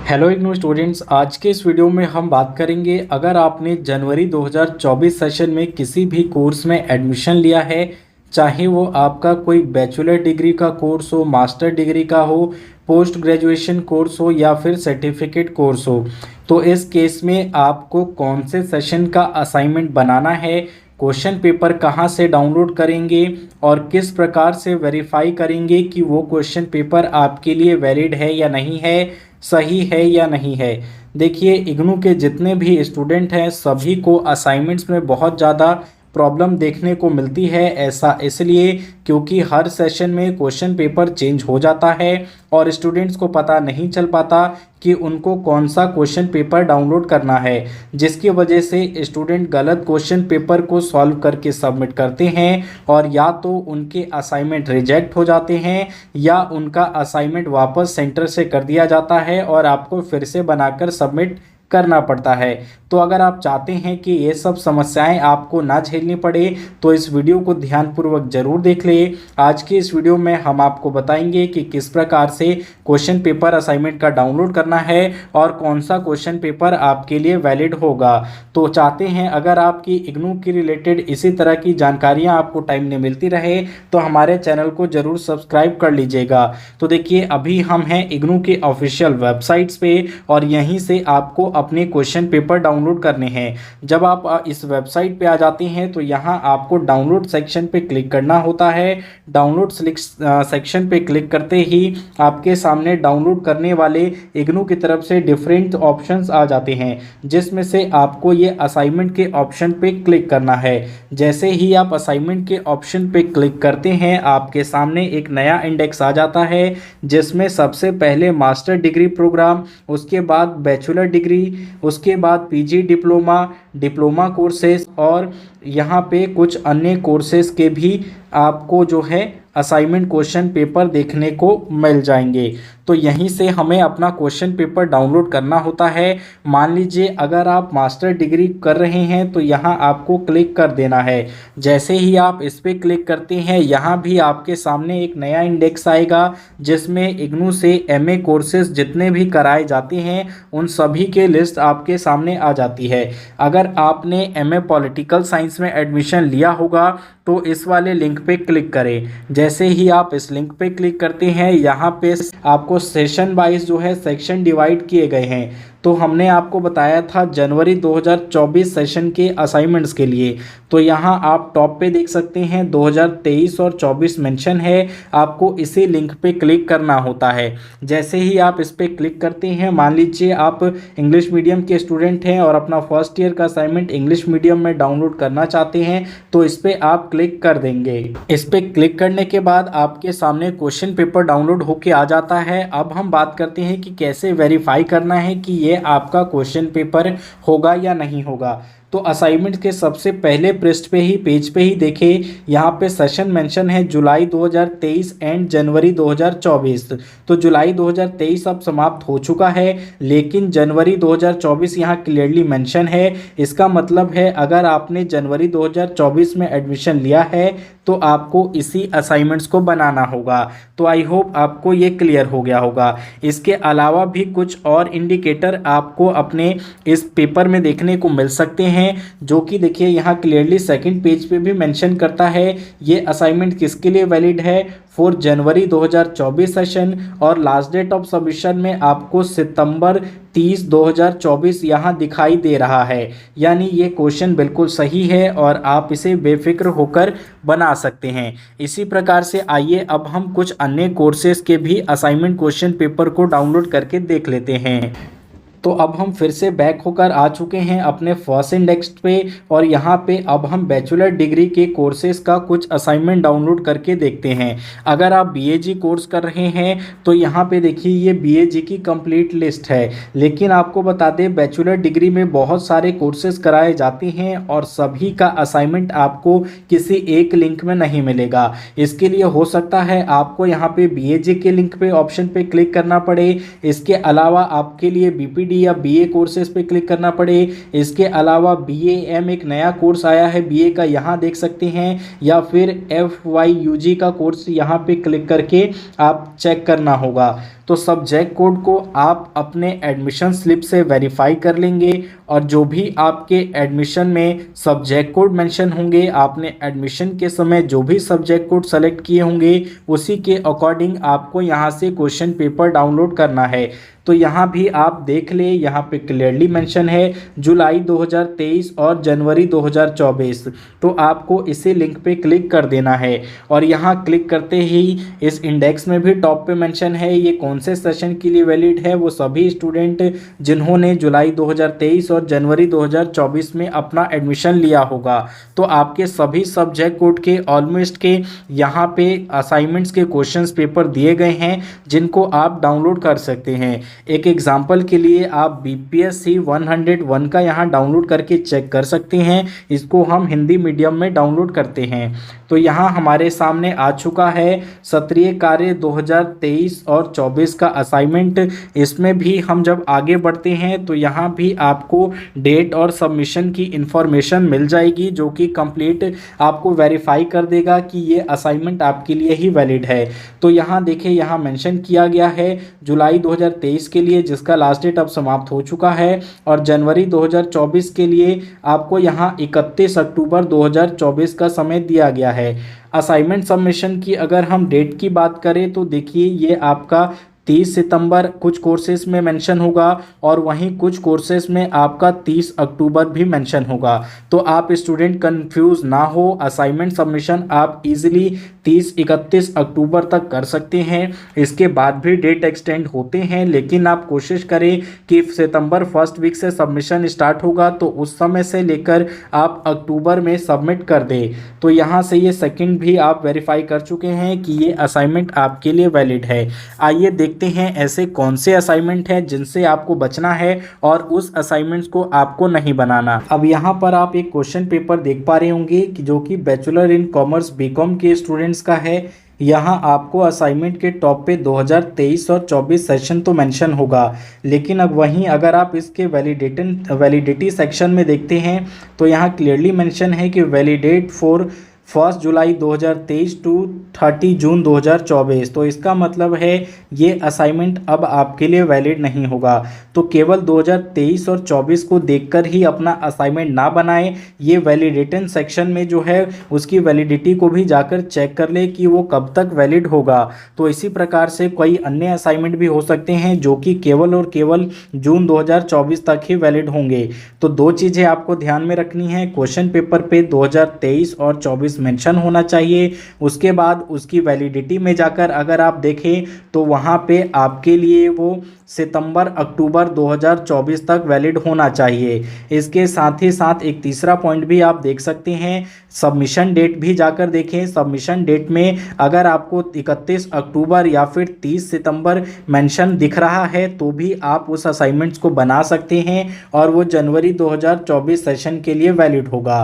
Hello IGNOU students, आज के इस वीडियो में हम बात करेंगे अगर आपने जनवरी 2024 सेशन में किसी भी कोर्स में एडमिशन लिया है, चाहे वो आपका कोई बैचलर डिग्री का कोर्स हो, मास्टर डिग्री का हो, पोस्ट ग्रेजुएशन कोर्स हो या फिर सर्टिफिकेट कोर्स हो, तो इस केस में आपको कौन से सेशन का असाइनमेंट बनाना है, क्वेश्चन पेपर कहाँ से डाउनलोड करेंगे और किस प्रकार से वेरीफाई करेंगे कि वो क्वेश्चन पेपर आपके लिए वैलिड है या नहीं है, सही है या नहीं है। देखिए, इग्नू के जितने भी स्टूडेंट हैं सभी को असाइनमेंट्स में बहुत ज़्यादा प्रॉब्लम देखने को मिलती है। ऐसा इसलिए क्योंकि हर सेशन में क्वेश्चन पेपर चेंज हो जाता है और स्टूडेंट्स को पता नहीं चल पाता कि उनको कौन सा क्वेश्चन पेपर डाउनलोड करना है, जिसकी वजह से स्टूडेंट गलत क्वेश्चन पेपर को सॉल्व करके सबमिट करते हैं और या तो उनके असाइनमेंट रिजेक्ट हो जाते हैं या उनका असाइनमेंट वापस सेंटर से कर दिया जाता है और आपको फिर से बनाकर सबमिट करना पड़ता है। तो अगर आप चाहते हैं कि ये सब समस्याएं आपको ना झेलनी पड़े तो इस वीडियो को ध्यानपूर्वक जरूर देख लें। आज के इस वीडियो में हम आपको बताएंगे कि किस प्रकार से क्वेश्चन पेपर असाइनमेंट का डाउनलोड करना है और कौन सा क्वेश्चन पेपर आपके लिए वैलिड होगा। तो चाहते हैं अगर आपकी इग्नू की रिलेटेड इसी तरह की जानकारियाँ आपको टाइम में मिलती रहे तो हमारे चैनल को जरूर सब्सक्राइब कर लीजिएगा। तो देखिए, अभी हम हैं इग्नू के ऑफिशियल वेबसाइट्स पे और यहीं से आपको अपने क्वेश्चन पेपर डाउनलोड करने हैं। जब आप इस वेबसाइट पे आ जाते हैं तो यहाँ आपको डाउनलोड सेक्शन पे क्लिक करना होता है। डाउनलोड सेक्शन पे क्लिक करते ही आपके सामने डाउनलोड करने वाले इग्नू की तरफ से डिफरेंट ऑप्शंस आ जाते हैं, जिसमें से आपको ये असाइनमेंट के ऑप्शन पे क्लिक करना है। जैसे ही आप असाइनमेंट के ऑप्शन पे क्लिक करते हैं आपके सामने एक नया इंडेक्स आ जाता है, जिसमें सबसे पहले मास्टर डिग्री प्रोग्राम, उसके बाद बैचलर डिग्री, उसके बाद पीजी डिप्लोमा कोर्सेज और यहाँ पे कुछ अन्य कोर्सेज के भी आपको जो है असाइनमेंट क्वेश्चन पेपर देखने को मिल जाएंगे। तो यहीं से हमें अपना क्वेश्चन पेपर डाउनलोड करना होता है। मान लीजिए अगर आप मास्टर डिग्री कर रहे हैं तो यहाँ आपको क्लिक कर देना है। जैसे ही आप इस पर क्लिक करते हैं यहाँ भी आपके सामने एक नया इंडेक्स आएगा, जिसमें इग्नू से एमए कोर्सेज जितने भी कराए जाते हैं उन सभी के लिस्ट आपके सामने आ जाती है। अगर आपने एमए पॉलिटिकल साइंस में एडमिशन लिया होगा तो इस वाले लिंक पे क्लिक करें। जैसे ही आप इस लिंक पे क्लिक करते हैं यहाँ पे आपको सेशन वाइज जो है सेक्शन डिवाइड किए गए हैं। तो हमने आपको बताया था जनवरी 2024 सेशन के असाइनमेंट्स के लिए, तो यहाँ आप टॉप पे देख सकते हैं 2023 और 24 मेंशन है। आपको इसी लिंक पे क्लिक करना होता है। जैसे ही आप इस पर क्लिक करते हैं, मान लीजिए आप इंग्लिश मीडियम के स्टूडेंट हैं और अपना फर्स्ट ईयर का असाइनमेंट इंग्लिश मीडियम में डाउनलोड करना चाहते हैं तो इस पर आप क्लिक कर देंगे। इस पर क्लिक करने के बाद आपके सामने क्वेश्चन पेपर डाउनलोड होके आ जाता है। अब हम बात करते हैं कि कैसे वेरीफाई करना है कि ये आपका क्वेश्चन पेपर होगा या नहीं होगा। तो असाइनमेंट के सबसे पहले पृष्ठ पे ही पेज पे ही देखिए, यहाँ पे सेशन मेंशन है जुलाई 2023 एंड जनवरी 2024। तो जुलाई 2023 अब समाप्त हो चुका है, लेकिन जनवरी 2024 यहाँ क्लियरली मेंशन है। इसका मतलब है अगर आपने जनवरी 2024 में एडमिशन लिया है तो आपको इसी असाइनमेंट्स को बनाना होगा। तो आई होप आपको ये क्लियर हो गया होगा। इसके अलावा भी कुछ और इंडिकेटर आपको अपने इस पेपर में देखने को मिल सकते हैं, जो कि देखिए यहाँ क्लियरली सेकंड पेज पे भी मेंशन करता है ये असाइनमेंट किसके लिए वैलिड है, फॉर जनवरी 2024 सेशन, और लास्ट डेट ऑफ सबमिशन में आपको सितंबर 30 2024 यहाँ दिखाई दे रहा है। यानी ये क्वेश्चन बिल्कुल सही है और आप इसे बेफिक्र होकर बना सकते हैं। इसी प्रकार से आइए अब हम कुछ अन्य कोर्सेज के भी असाइनमेंट क्वेश्चन पेपर को डाउनलोड करके देख लेते हैं। तो अब हम फिर से बैक होकर आ चुके हैं अपने फर्स्ट इंडेक्स पे और यहाँ पे अब हम बैचलर डिग्री के कोर्सेज का कुछ असाइनमेंट डाउनलोड करके देखते हैं। अगर आप बीएजी कोर्स कर रहे हैं तो यहाँ पे देखिए ये बीएजी की कंप्लीट लिस्ट है, लेकिन आपको बता दें बैचलर डिग्री में बहुत सारे कोर्सेज कराए जाते हैं और सभी का असाइनमेंट आपको किसी एक लिंक में नहीं मिलेगा। इसके लिए हो सकता है आपको यहाँ पे बीएजी के लिंक पे ऑप्शन पे क्लिक करना पड़े। इसके अलावा आपके लिए बीपीडी या बीए कोर्सेज पे क्लिक करना पड़े। इसके अलावा बीएएम एक नया कोर्स आया है बीए का, यहाँ देख सकते हैं, या फिर एफवाईयूजी का कोर्स यहाँ पे क्लिक करके आप चेक करना होगा। तो सब्जेक्ट कोड को आप अपने एडमिशन स्लिप से वेरीफाई कर लेंगे और जो भी आपके एडमिशन में सब्जेक्ट कोड मेंशन होंगे, आपने एडमिशन के समय जो भी सब्जेक्ट कोड सेलेक्ट किए होंगे उसी के अकॉर्डिंग आपको यहाँ से क्वेश्चन पेपर डाउनलोड करना है। तो यहाँ भी आप देख ले, यहाँ पे क्लियरली मेंशन है जुलाई 2023 और जनवरी 2024। तो आपको इसी लिंक पे क्लिक कर देना है और यहाँ क्लिक करते ही इस इंडेक्स में भी टॉप पे मेंशन है ये कौन से सेशन के लिए वैलिड है। वो सभी स्टूडेंट जिन्होंने जुलाई 2023 और जनवरी 2024 में अपना एडमिशन लिया होगा। तो आपके सभी सब्जेक्ट कोड के ऑलमोस्ट के यहाँ पे असाइनमेंट्स के क्वेश्चंस पेपर दिए गए हैं जिनको आप डाउनलोड कर सकते हैं। एक एग्जाम्पल के लिए आप BPSC 101 का यहाँ डाउनलोड करके चेक कर सकते हैं। इसको हम हिंदी मीडियम में डाउनलोड करते हैं। तो यहाँ हमारे सामने आ चुका है सत्रीय कार्य 2023 और 24 का असाइनमेंट। इसमें भी हम जब आगे बढ़ते हैं तो यहाँ भी आपको डेट और सबमिशन की इंफॉर्मेशन मिल जाएगी जो कि कंप्लीट आपको वेरीफाई कर देगा कि ये असाइनमेंट आपके लिए ही वैलिड है। तो यहाँ देखिए, यहाँ मेंशन किया गया है जुलाई 2023 के लिए जिसका लास्ट डेट अब समाप्त हो चुका है और जनवरी 2024 के लिए आपको यहाँ 31 अक्टूबर 2024 का समय दिया गया है। असाइनमेंट सबमिशन की अगर हम डेट की बात करें तो देखिए ये आपका 30 सितंबर कुछ कोर्सेज में मेंशन होगा और वहीं कुछ कोर्सेज में आपका 30 अक्टूबर भी मेंशन होगा। तो आप स्टूडेंट कंफ्यूज ना हो, असाइनमेंट सबमिशन आप इजीली 30-31 अक्टूबर तक कर सकते हैं। इसके बाद भी डेट एक्सटेंड होते हैं लेकिन आप कोशिश करें कि सितंबर फर्स्ट वीक से सबमिशन स्टार्ट होगा तो उस समय से लेकर आप अक्टूबर में सबमिट कर दें। तो यहाँ से ये सेकंड भी आप वेरीफाई कर चुके हैं कि ये असाइनमेंट आपके लिए वैलिड है। आइए देखते हैं ऐसे कौन से असाइनमेंट हैं जिनसे आपको बचना है और उस असाइनमेंट्स को आपको नहीं बनाना। अब यहाँ पर आप एक क्वेश्चन पेपर देख पा रहे होंगे कि जो कि बैचलर इन कॉमर्स बीकॉम के स्टूडेंट्स का है। यहाँ आपको असाइनमेंट के टॉप पे 2023 और 24 सेशन तो मेंशन होगा, लेकिन अब वहीं अगर आप इसके वैलिडिटी सेक्शन में देखते हैं तो यहाँ क्लियरली मेंशन है कि वैलिडेट फॉर 1 जुलाई 2023 टू 30 जून 2024। तो इसका मतलब है ये असाइनमेंट अब आपके लिए वैलिड नहीं होगा। तो केवल 2023 और 24 को देखकर ही अपना असाइनमेंट ना बनाएं। ये वैलिडेशन सेक्शन में जो है उसकी वैलिडिटी को भी जाकर चेक कर ले कि वो कब तक वैलिड होगा। तो इसी प्रकार से कई अन्य असाइनमेंट भी हो सकते हैं जो कि केवल और केवल जून 2024 तक ही वैलिड होंगे। तो दो चीज़ें आपको ध्यान में रखनी है, क्वेश्चन पेपर पे 2023 और 24 मेंशन होना चाहिए। उसके बाद उसकी वैलिडिटी में जाकर अगर आप देखें तो वहाँ पे आपके लिए वो सितंबर अक्टूबर 2024 तक वैलिड होना चाहिए। इसके साथ ही साथ एक तीसरा पॉइंट भी आप देख सकते हैं, सबमिशन डेट भी जाकर देखें। सबमिशन डेट में अगर आपको 31 अक्टूबर या फिर 30 सितंबर मेंशन दिख रहा है तो भी आप उस असाइनमेंट्स को बना सकते हैं और वो जनवरी 2024 सेशन के लिए वैलिड होगा।